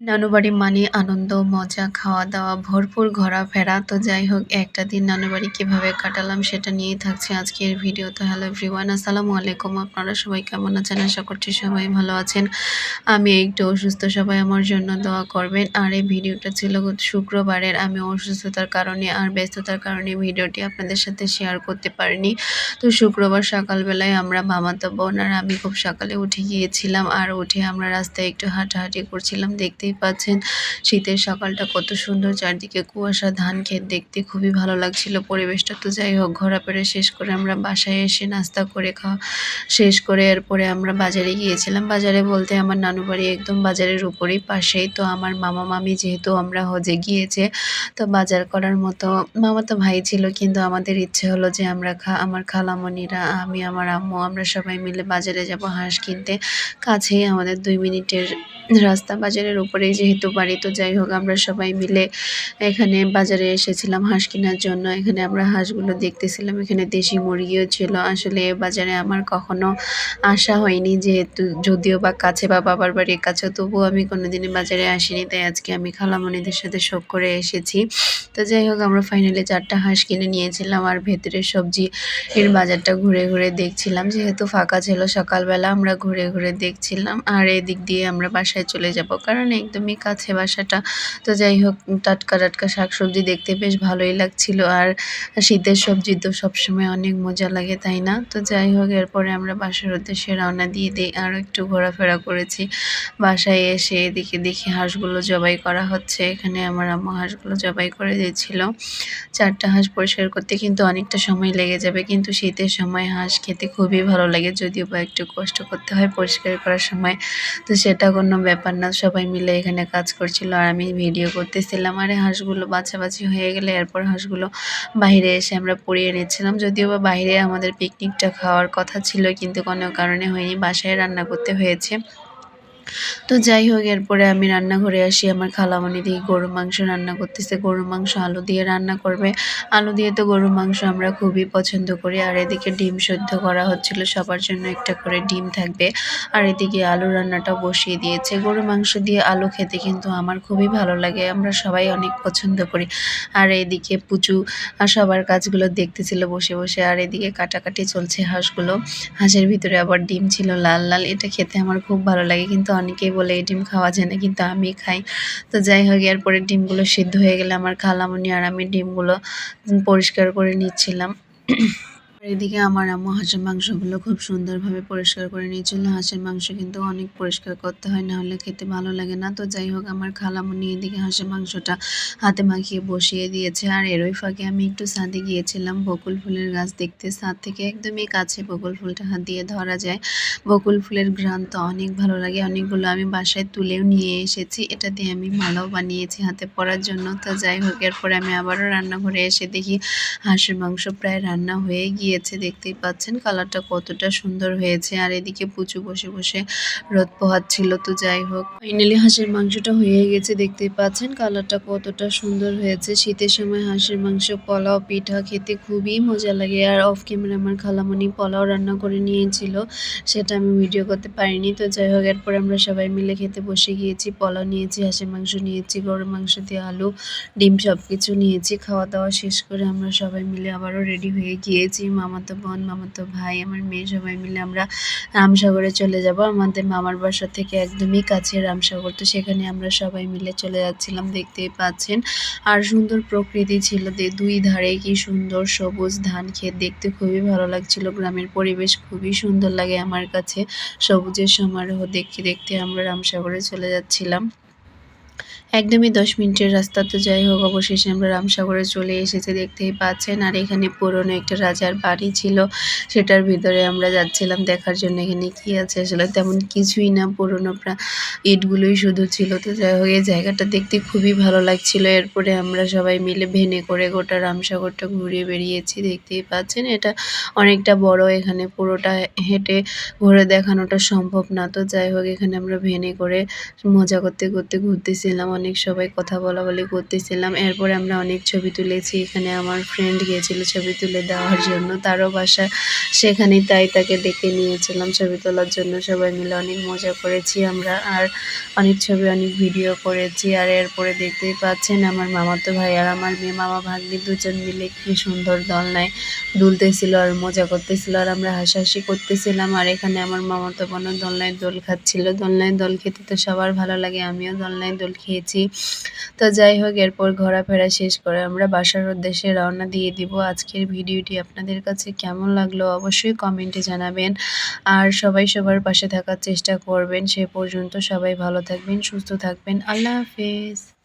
নানুবাড়ি মানে আনন্দ, মজা, খাওয়া-দাওয়া, ভরপুর ঘোরাফেরা। তো যাই হোক একটা দিন নানুবাড়ি কিভাবে কাটালাম সেটা নিয়েই থাকছে আজকের ভিডিও। তো হ্যালো এভরিওয়ান, আসসালামু আলাইকুম। আপনারা সবাই কেমন আছেন? আশা করছি সবাই ভালো আছেন। আমি একটু অসুস্থ, সবাই আমার জন্য দোয়া করবেন। আর এই ভিডিওটা ছিল গত শুক্রবারের। আমি অসুস্থতার কারণে আর ব্যস্ততার কারণে ভিডিওটি আপনাদের সাথে শেয়ার করতে পারিনি। তো শুক্রবার সকালবেলায় আমরা মামাতো বোন আর আমি খুব সকালে উঠে গিয়েছিলাম। আর উঠে আমরা রাস্তায় একটু হাঁটাহাঁটি করছিলাম। দেখতেই পাচ্ছেন শীতের সকালটা কত সুন্দর, চারদিকে কুয়াশা, ধান ক্ষেত দেখতে খুবই ভালো লাগছিল পরিবেশটা। তো যাই হোক ঘোরাফেরা শেষ করে আমরা বাসায় এসে নাস্তা করে খাওয়া শেষ করে এরপরে আমরা বাজারে গিয়েছিলাম। বাজারে বলতে আমার নানু বাড়ি একদম বাজারের উপরেই পাশেই। তো আমার মামা মামি যেহেতু আমরা হজে গিয়েছে, তো বাজার করার মতো মামাতো ভাই ছিল, কিন্তু আমাদের ইচ্ছে হলো যে আমরা আমার খালামণিরা, আমি, আমার আম্মু আমরা সবাই মিলে বাজারে যাব হাঁস কিনতে। কাছেই আমাদের 2 মিনিটের রাস্তা, বাজারের উপরেই যেহেতু বাড়ি। তো যাই হোক আমরা সবাই মিলে এখানে বাজারে এসেছিলাম হাঁস কেনার জন্য। এখানে আমরা হাঁসগুলো দেখতেছিলাম, এখানে দেশি মুরগিও ছিল। আসলে এ বাজারে আমার কখনো আসা হয়নি, যেহেতু যদিও বা কাছে বা বাবার বাড়ির কাছে, তবুও আমি কোনোদিনই বাজারে আসিনি, তাই আজকে আমি খালামণিদের সাথে শখ করে এসেছি। তো যাই হোক আমরা ফাইনালি 4টা হাঁস কিনে নিয়েছিলাম আর ভেতরের সবজি এর বাজারটা ঘুরে ঘুরে দেখছিলাম, যেহেতু ফাঁকা ছিল সকালবেলা আমরা ঘুরে ঘুরে দেখছিলাম। আর এদিক দিয়ে আমরা বাসায় চলে যাব, কারণ একদমই কাছে বাসাটা। তো যাই হোক টাটকা টাটকা শাকসবজি দেখতে বেশ ভালোই লাগছিল। আর শীতের সবজি তো সবসময় অনেক মজা লাগে, তাই না? তো যাই হোক এরপরে আমরা বাসার উদ্দেশ্যে রওনা দিয়ে দিই। আরও একটু ঘোরাফেরা করেছি। বাসায় এসে এদিকে দেখি হাঁসগুলো জবাই করা হচ্ছে। এখানে আমার আম্মু হাঁসগুলো জবাই করে দিয়েছিল। 4টা হাঁস পরিষ্কার করতে কিন্তু অনেকটা সময় লেগে যাবে, কিন্তু শীতের সময় হাঁস খেতে খুবই ভালো লাগে, যদিও বা একটু কষ্ট করতে হয় পরিষ্কার করার সময়। তো সেটা কোনো ব্যাপার না, সবাই মিলে এখানে কাজ করছিল আর আমি ভিডিও করতেছিলাম। আর এই হাঁসগুলো বাছাবাছি হয়ে গেলে এরপর হাঁসগুলো বাইরে এসে আমরা পুড়িয়ে নিচ্ছিলাম। যদিও বা বাইরে আমাদের পিকনিকটা খাওয়ার কথা ছিল, কিন্তু কোনো কারণে হয়নি, বাসায় রান্না করতে হয়েছে। তো যাই হোক এরপরে আমি রান্নাঘরে আসি, আমার খালামণি দিয়ে গরুর মাংস রান্না করতেছে। গরুর মাংস আলু দিয়ে রান্না করবে। আলু দিয়ে তো গরুর মাংস আমরা খুবই পছন্দ করি। আর এদিকে ডিম সেদ্ধ করা হচ্ছিল, সবার জন্য একটা করে ডিম থাকবে। আর এদিকে আলু রান্নাটা বসিয়ে দিয়েছে। গরুর মাংস দিয়ে আলু খেতে কিন্তু আমার খুবই ভালো লাগে, আমরা সবাই অনেক পছন্দ করি। আর এদিকে পুচু সবার কাজগুলো দেখতেছিল বসে বসে। আর এদিকে কাটাকাটি চলছে হাঁসগুলো। হাঁসের ভিতরে আবার ডিম ছিল লাল লাল, এটা খেতে আমার খুব ভালো লাগে, কিন্তু অনেকেই বলে এই ডিম খাওয়া যায় না, কিন্তু আমি খাই। তো যাই হোক এরপরে ডিমগুলো সিদ্ধ হয়ে গেলে আমার খালামণি আর আমি ডিমগুলো পরিষ্কার করে নিচ্ছিলাম। আর এদিকে আমার আম্মু হাঁসের মাংসগুলো খুব সুন্দরভাবে পরিষ্কার করে নিয়েছিল। হাঁসের মাংস কিন্তু অনেক পরিষ্কার করতে হয়, না হলে খেতে ভালো লাগে না। তো যাই হোক আমার খালামণি এদিকে হাঁসের মাংসটা হাতে মাখিয়ে বসিয়ে দিয়েছে। আর এরই ফাঁকে আমি একটু ছাদে গিয়েছিলাম বকুল ফুলের গাছ দেখতে। ছাদ থেকে একদমই কাছে বকুল ফুলটা হাত দিয়ে ধরা যায়। বকুল ফুলের ঘ্রাণ তো অনেক ভালো লাগে। অনেকগুলো আমি বাসায় তুলেও নিয়ে এসেছি, এটা দিয়ে আমি মালাও বানিয়েছি হাতে পরার জন্য। তো যাই হোক এরপরে আমি আবারও রান্নাঘরে এসে দেখি হাঁসের মাংস প্রায় রান্না হয়ে গিয়েছে। দেখতেই পাচ্ছেন কালারটা কতটা সুন্দর হয়েছে। আর এদিকে পুচু বসে বসে রোদ পোহাচ্ছিল। তো যাই হোক ফাইনালি হাঁসের মাংসটা হয়ে গেছে, দেখতেই পাচ্ছেন কালারটা কতটা সুন্দর হয়েছে। শীতের সময় হাঁসের মাংস, পোলাও, পিঠা খেতে খুবই মজা লাগে। আর অফ ক্যামেরা আমার খালামণি পোলাও রান্না করে নিয়েছিল, সেটা আমি ভিডিও করতে পারিনি। তো যাই হোক এরপর আমরা সবাই মিলে খেতে বসে গিয়েছি। পোলাও নিয়েছি, হাঁসের মাংস নিয়েছি, গরুর মাংস দিয়ে আলু, ডিম সব কিছু নিয়েছি। খাওয়া দাওয়া শেষ করে আমরা সবাই মিলে আবারও রেডি হয়ে গিয়েছি। মামাতো বোন, মামাতো ভাই, আমার মেয়ে সবাই মিলে আমরা রামসাগরে চলে যাব। আমাদের মামার বাসা থেকে একদমই কাছে রামসাগর, তো সেখানে আমরা সবাই মিলে চলে যাচ্ছিলাম, দেখতেই পাচ্ছেন। আর সুন্দর প্রকৃতি ছিল, দুই ধারে কি সুন্দর সবুজ ধান ক্ষেত, দেখতে খুবই ভালো লাগছিল। গ্রামের পরিবেশ খুবই সুন্দর লাগে আমার কাছে। সবুজের সমারোহ দেখতে দেখতে আমরা রামসাগরে চলে যাচ্ছিলাম। একদমই 10 মিনিটের রাস্তা। তো যাই হোক অবশেষে আমরা রামসাগরে চলে এসেছি, দেখতেই পাচ্ছেন। আর এখানে পুরনো একটা রাজার বাড়ি ছিল, সেটার ভিতরে আমরা যাচ্ছিলাম দেখার জন্য এখানে কি আছে। আসলে তেমন কিছুই না, পুরনো ইটগুলোই শুধু ছিল। তো যাই হোক এই জায়গাটা দেখতে খুবই ভালো লাগছিল। এরপরে আমরা সবাই মিলে ভ্যানে করে গোটা রামসাগরটা ঘুরে বেরিয়েছি, দেখতেই পাচ্ছেন। এটা অনেকটা বড়, এখানে পুরোটা হেঁটে ঘুরে দেখানোটা সম্ভব না। তো যাই হোক এখানে আমরা ভ্যানে করে মজা করতে করতে ঘুরতেছিলাম। ঘুরতেছিলাম, অনেক সবাই কথা বলাবলি করতেছিলাম। এরপরে আমরা অনেক ছবি তুলেছি। এখানে আমার ফ্রেন্ড গিয়েছিল ছবি তুলে দেওয়ার জন্য, তারও বাসা সেখানেই, তাই তাকে ডেকে নিয়েছিলাম ছবি তোলার জন্য। সবাই মিলে অনেক মজা করেছি আমরা, আর অনেক ছবি অনেক ভিডিও করেছি। আর এরপরে দেখতেই পাচ্ছেন আমার মামাতো ভাই আর আমার মেয়ে মামা ভাগ্নি দুজন মিলে কি সুন্দর দোলনায় দুলতেছিল আর মজা করতেছিল, আর আমরা হাসাহাসি করতেছিলাম। আর এখানে আমার মামাতো বোনও দোলনায় দোল খাচ্ছিল। দোলনায় দোল খেতে তো সবার ভালো লাগে, আমিও দোলনায় দোল খেয়েছি। তো যাই হোক, এরপর ঘোরাফেরা শেষ করে আমরা বাসার উদ্দেশ্যে রওনা দিয়ে দিব। আজকের ভিডিওটি আপনাদের কাছে কেমন লাগলো অবশ্যই কমেন্টে জানাবেন, আর সবাই সবার পাশে থাকার চেষ্টা করবেন। সে পর্যন্ত সবাই ভালো থাকবেন, সুস্থ থাকবেন। আল্লাহ হাফেজ।